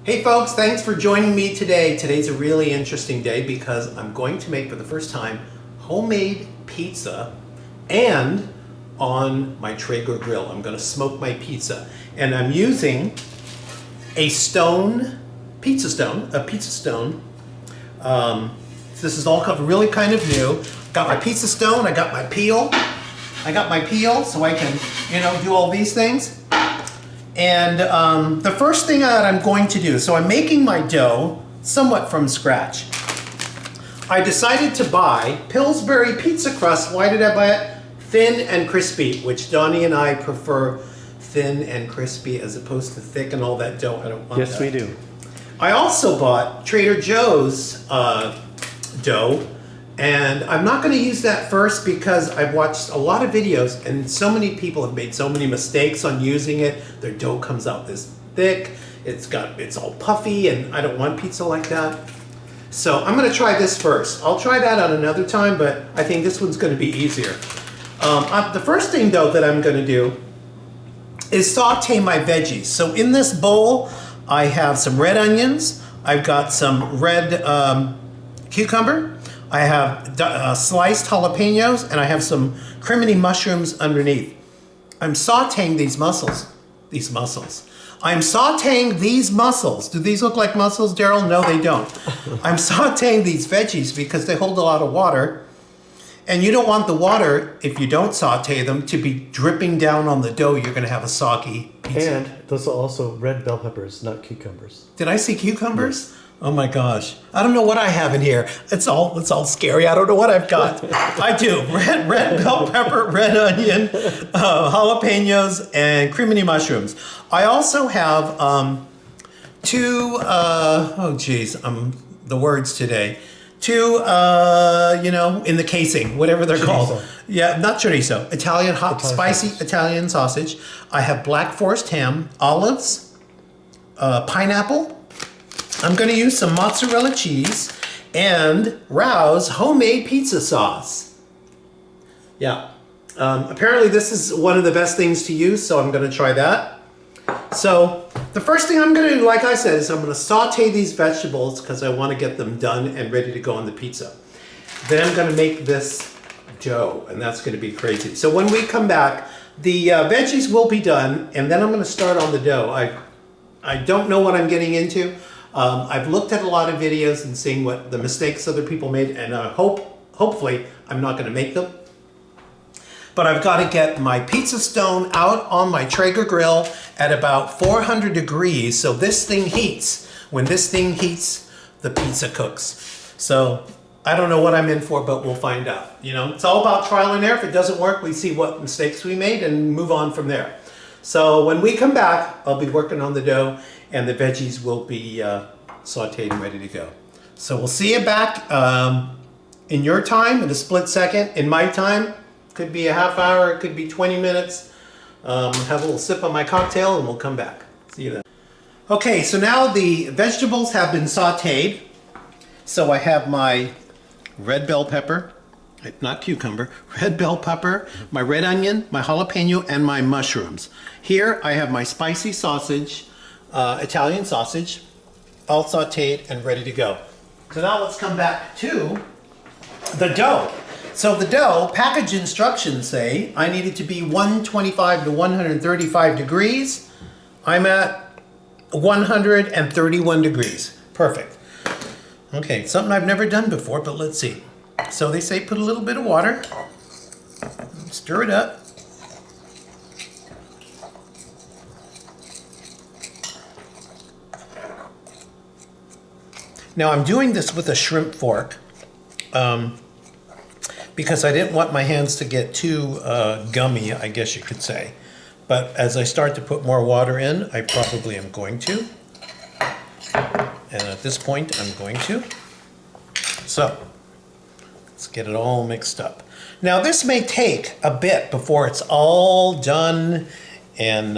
Hey folks, thanks for joining me today. Today's a really interesting day because I'm going to make for the first time homemade pizza, and on my Traeger grill I'm going to smoke my pizza, and I'm using a pizza stone. This is all really kind of new. Got my pizza stone, I got my peel so I can do all these things. And the first thing that I'm going to do, so I'm making my dough somewhat from scratch. I decided to buy Pillsbury pizza crust. Why did I buy it? Thin and crispy, which Donnie and I prefer thin and crispy as opposed to thick and all that dough. I don't want that. Yes, we do. I also bought Trader Joe's dough, and I'm not going to use that first because I've watched a lot of videos and so many people have made so many mistakes on using it. Their dough comes out this thick, it's all puffy, and I don't want pizza like that. So I'm going to try this first. I'll try that on another time, but I think this one's going to be easier. The first thing though that I'm going to do is saute my veggies. So in this bowl I have some red onions, I've got some red cucumber, I have sliced jalapenos, and I have some criminy mushrooms underneath. I'm sauteing these mussels. I'm sauteing these mussels. Do these look like mussels, Daryl? No, they don't. I'm sauteing these veggies because they hold a lot of water. And you don't want the water, if you don't saute them, to be dripping down on the dough. You're going to have a soggy pizza. And those are also red bell peppers, not cucumbers. Did I see cucumbers? Yes. Oh my gosh. I don't know what I have in here. It's all scary. I don't know what I've got. I do. Red bell pepper, red onion, jalapenos, and criminy mushrooms. I also have two, the words today. Two, in the casing, whatever they're called. Yeah, not chorizo. Spicy sausage. Italian sausage. I have black forest ham, olives, pineapple. I'm going to use some mozzarella cheese and Rao's homemade pizza sauce. Yeah. Apparently this is one of the best things to use, so I'm going to try that. So the first thing I'm going to do, like I said, is I'm going to saute these vegetables because I want to get them done and ready to go on the pizza. Then I'm going to make this dough, and that's going to be crazy. So when we come back, the veggies will be done, and then I'm going to start on the dough. I don't know what I'm getting into. I've looked at a lot of videos and seeing what the mistakes other people made, and hopefully I'm not going to make them. But I've got to get my pizza stone out on my Traeger grill at about 400 degrees so this thing heats. When this thing heats, the pizza cooks. So I don't know what I'm in for, but we'll find out. It's all about trial and error. If it doesn't work, we see what mistakes we made and move on from there. So when we come back, I'll be working on the dough and the veggies will be sauteed and ready to go. So we'll see you back in your time in a split second. In my time, could be a half hour, it could be 20 minutes. Have a little sip of my cocktail and we'll come back. See you then. Okay, so now the vegetables have been sauteed. So I have my red bell pepper, not cucumber, red bell pepper, my red onion, my jalapeno, and my mushrooms. Here I have my spicy sausage, Italian sausage, all sauteed and ready to go. So now let's come back to the dough. So the dough, package instructions say I need it to be 125 to 135 degrees. I'm at 131 degrees. Perfect. Okay, something I've never done before, but let's see. So they say put a little bit of water, stir it up. Now I'm doing this with a shrimp fork because I didn't want my hands to get too gummy, I guess you could say. But as I start to put more water in, I probably am going to. And at this point, I'm going to. So let's get it all mixed up. Now this may take a bit before it's all done and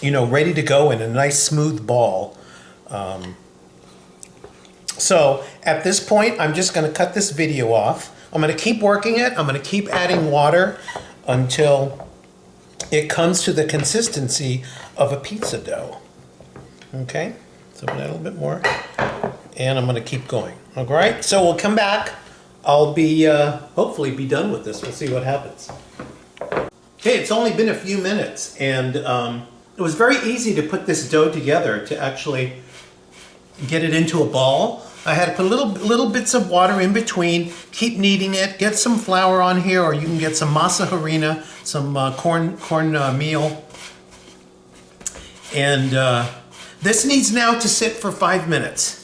ready to go in a nice smooth ball. So at this point, I'm just going to cut this video off. I'm going to keep working it. I'm going to keep adding water until it comes to the consistency of a pizza dough. Okay, so add a little bit more. And I'm gonna keep going. All right, so we'll come back. I'll be, hopefully be done with this. We'll see what happens. Okay, it's only been a few minutes, and it was very easy to put this dough together to actually get it into a ball. I had to put little bits of water in between, keep kneading it, get some flour on here, or you can get some masa harina, some corn meal. And this needs now to sit for 5 minutes.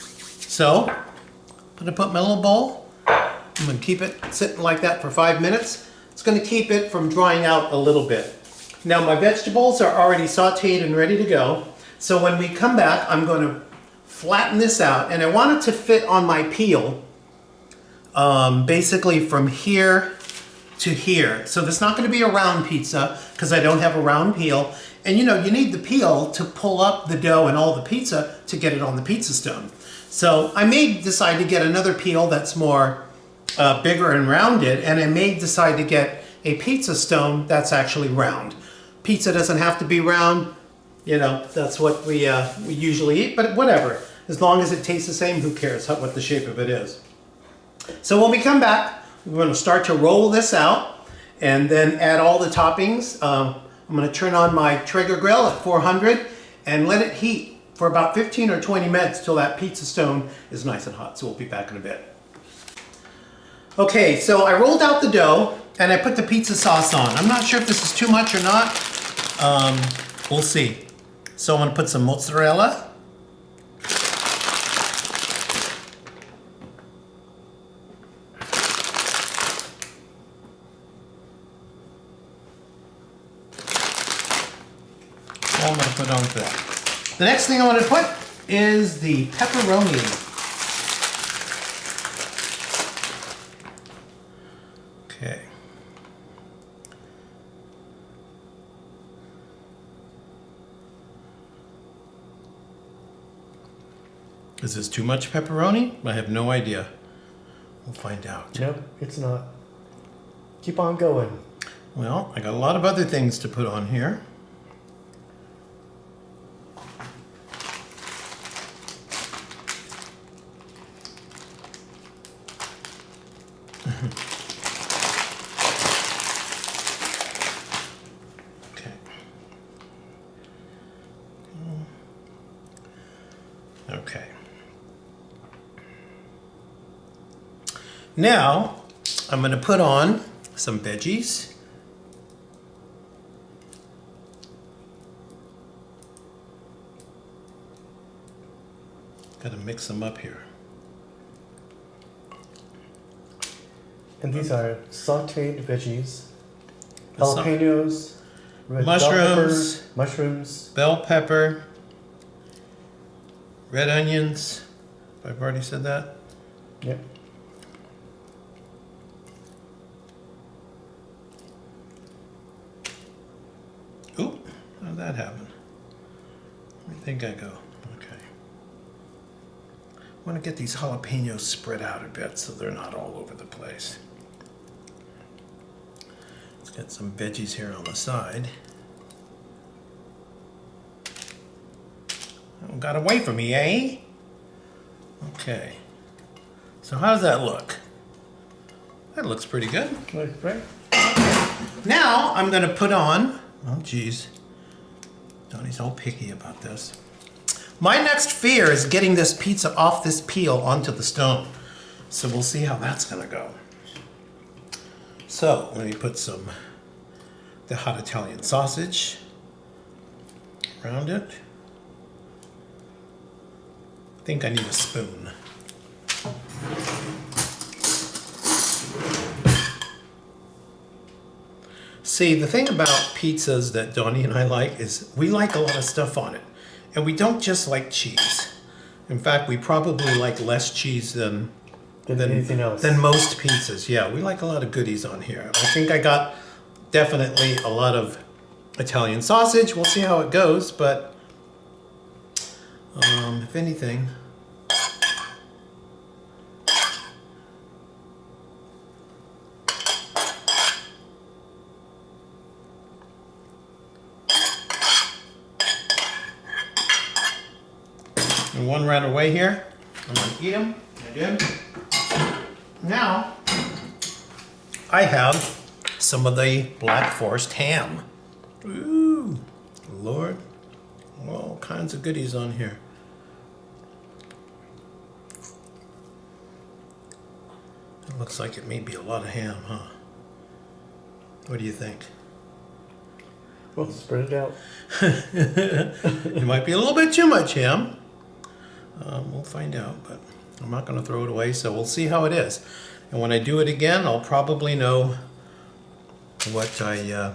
So, I'm gonna put my little bowl. I'm gonna keep it sitting like that for 5 minutes. It's gonna keep it from drying out a little bit. Now my vegetables are already sauteed and ready to go. So when we come back, I'm gonna flatten this out, and I want it to fit on my peel, basically from here to here. So there's not gonna be a round pizza because I don't have a round peel. And you know, you need the peel to pull up the dough and all the pizza to get it on the pizza stone. So I may decide to get another peel that's more bigger and rounded, and I may decide to get a pizza stone that's actually round. Pizza doesn't have to be round, you know, that's what we usually eat, but whatever. As long as it tastes the same, who cares what the shape of it is. So when we come back, we're going to start to roll this out and then add all the toppings. I'm going to turn on my Traeger grill at 400 and let it heat for about 15 or 20 minutes till that pizza stone is nice and hot. So we'll be back in a bit. Okay, so I rolled out the dough and I put the pizza sauce on. I'm not sure if this is too much or not. We'll see. So I'm going to put some mozzarella. I'm going to put on to that. The next thing I want to put is the pepperoni. Okay. Is this too much pepperoni? I have no idea. We'll find out. Nope, it's not. Keep on going. Well, I got a lot of other things to put on here. Okay. Okay. Now, I'm going to put on some veggies. Got to mix them up here. And these are sauteed veggies, jalapenos, red mushrooms, bell pepper, mushrooms, bell pepper, red onions. I've already said that. Yep. Oop, how did that happen? Where do you think I go? Okay. I want to get these jalapenos spread out a bit so they're not all over the place. Let's get some veggies here on the side. Oh, got away from me, eh? Okay. So how does that look? That looks pretty good. Right? Now I'm going to put on, oh geez, Donnie's all picky about this. My next fear is getting this pizza off this peel onto the stone. So we'll see how that's going to go. So let me put the hot Italian sausage around it. I think I need a spoon. See, the thing about pizzas that Donnie and I like is we like a lot of stuff on it. And we don't just like cheese. In fact, we probably like less cheese than anything else. Than most pizzas. Yeah, we like a lot of goodies on here. I think I got definitely a lot of Italian sausage. We'll see how it goes, but if anything, And one right away here. I'm gonna eat them. I did. Now, I have some of the Black Forest ham. Ooh, Lord. All kinds of goodies on here. It looks like it may be a lot of ham, huh? What do you think? Well, spread it out. It might be a little bit too much ham. We'll find out, but I'm not going to throw it away, so we'll see how it is. And when I do it again, I'll probably know what I,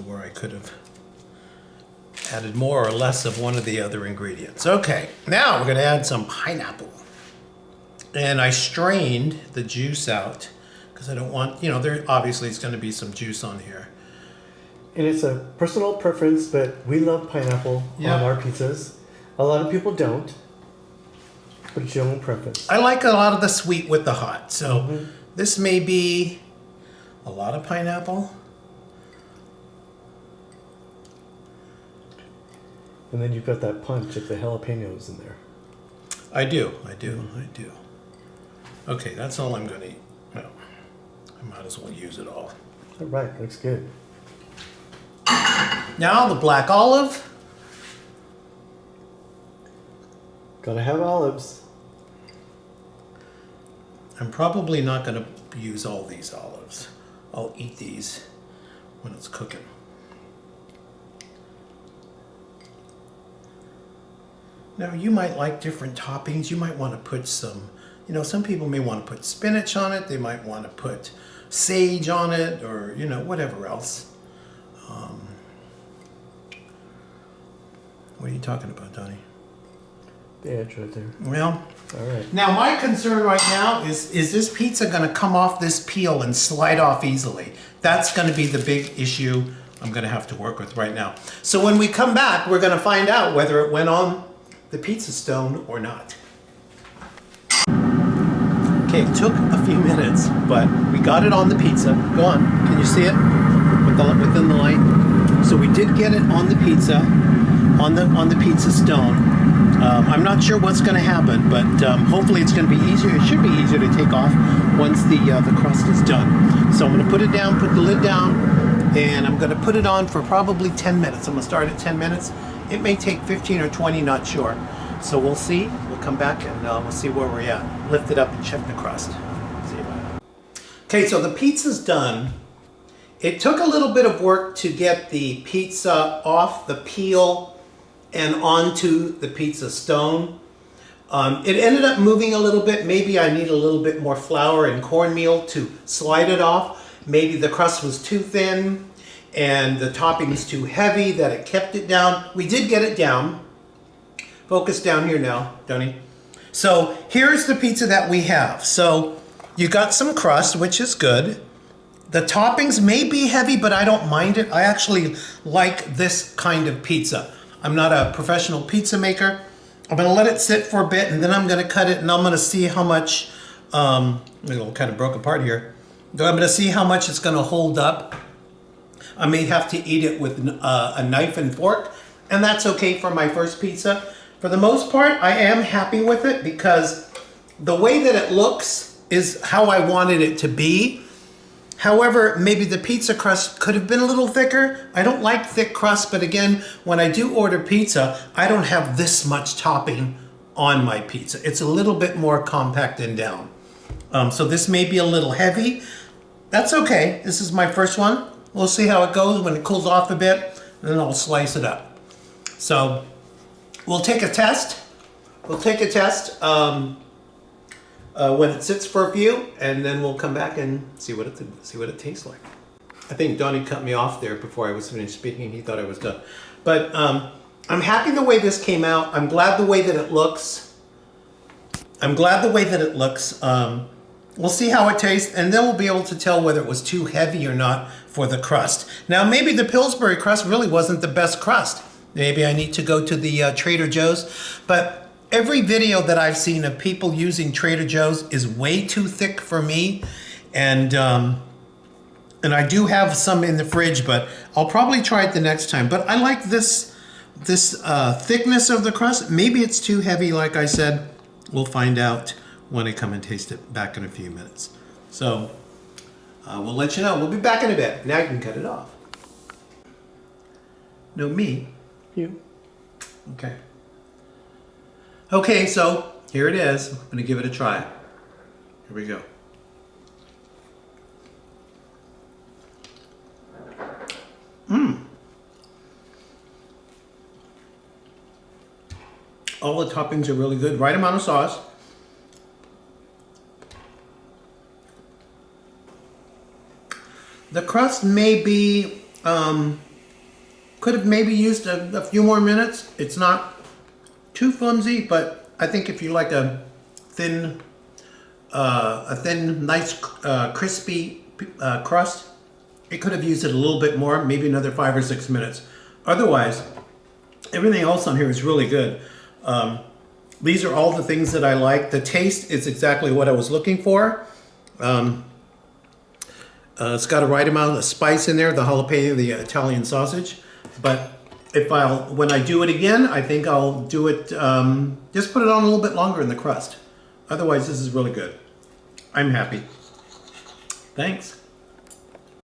where I could have added more or less of one of the other ingredients. Okay, now we're going to add some pineapple. And I strained the juice out because I don't want, there obviously is going to be some juice on here. And it's a personal preference, but we love pineapple on our pizzas. A lot of people don't, but it's your own preference. I like a lot of the sweet with the hot, so this may be a lot of pineapple. And then you've got that punch of the jalapenos in there. I do. Okay, that's all I'm going to eat. No, I might as well use it all. All right, looks good. Now the black olive. Gotta have olives. I'm probably not going to use all these olives. I'll eat these when it's cooking. Now you might like different toppings. You might want to put some, some people may want to put spinach on it. They might want to put sage on it or, whatever else. What are you talking about, Donnie? The edge right there. Well, all right. Now my concern right now is this pizza going to come off this peel and slide off easily? That's going to be the big issue I'm going to have to work with right now. So when we come back, we're going to find out whether it went on the pizza stone or not. Okay, it took a few minutes, but we got it on the pizza. Go on, can you see it within the light? So we did get it on the pizza, on the pizza stone. I'm not sure what's going to happen, but hopefully it's going to be easier. It should be easier to take off once the crust is done. So I'm going to put it down, put the lid down, and I'm going to put it on for probably 10 minutes. I'm going to start at 10 minutes. It may take 15 or 20, not sure. So we'll see. We'll come back and we'll see where we're at. Lift it up and check the crust. See you later. Okay, so the pizza's done. It took a little bit of work to get the pizza off the peel and onto the pizza stone. It ended up moving a little bit. Maybe I need a little bit more flour and cornmeal to slide it off. Maybe the crust was too thin and the topping is too heavy that it kept it down. We did get it down. Focus down here now, Donnie. So here's the pizza that we have. So you got some crust, which is good. The toppings may be heavy, but I don't mind it. I actually like this kind of pizza. I'm not a professional pizza maker. I'm gonna let it sit for a bit and then I'm gonna cut it and I'm gonna see how much, it kind of broke apart here. I'm gonna see how much it's gonna hold up. I may have to eat it with a knife and fork, and that's okay for my first pizza. For the most part, I am happy with it because the way that it looks is how I wanted it to be. However, maybe the pizza crust could have been a little thicker. I don't like thick crust, but again, when I do order pizza, I don't have this much topping on my pizza. It's a little bit more compact and down. So this may be a little heavy. That's okay. This is my first one. We'll see how it goes when it cools off a bit, and then I'll slice it up. So we'll take a test. We'll take a test when it sits for a few, and then we'll come back and see what it tastes like. I think Donnie cut me off there before I was finished speaking. He thought I was done. But I'm happy the way this came out. I'm glad the way that it looks. We'll see how it tastes, and then we'll be able to tell whether it was too heavy or not for the crust. Now, maybe the Pillsbury crust really wasn't the best crust. Maybe I need to go to the Trader Joe's. But every video that I've seen of people using Trader Joe's is way too thick for me. And I do have some in the fridge, but I'll probably try it the next time. But I like this this thickness of the crust, maybe it's too heavy, like I said. We'll find out when I come and taste it back in a few minutes. So we'll let you know. We'll be back in a bit. Now you can cut it off. No, me. You. Okay. Okay, so here it is. I'm going to give it a try. Here we go. All the toppings are really good. Right amount of sauce. The crust may be, could have maybe used a few more minutes. It's not too flimsy, but I think if you like a thin, nice, crispy crust, it could have used it a little bit more, maybe another 5 or 6 minutes. Otherwise, everything else on here is really good. These are all the things that I like. The taste is exactly what I was looking for. It's got a right amount of spice in there, the jalapeno, the Italian sausage. But when I do it again, I think I'll do it, just put it on a little bit longer in the crust. Otherwise, this is really good. I'm happy. Thanks.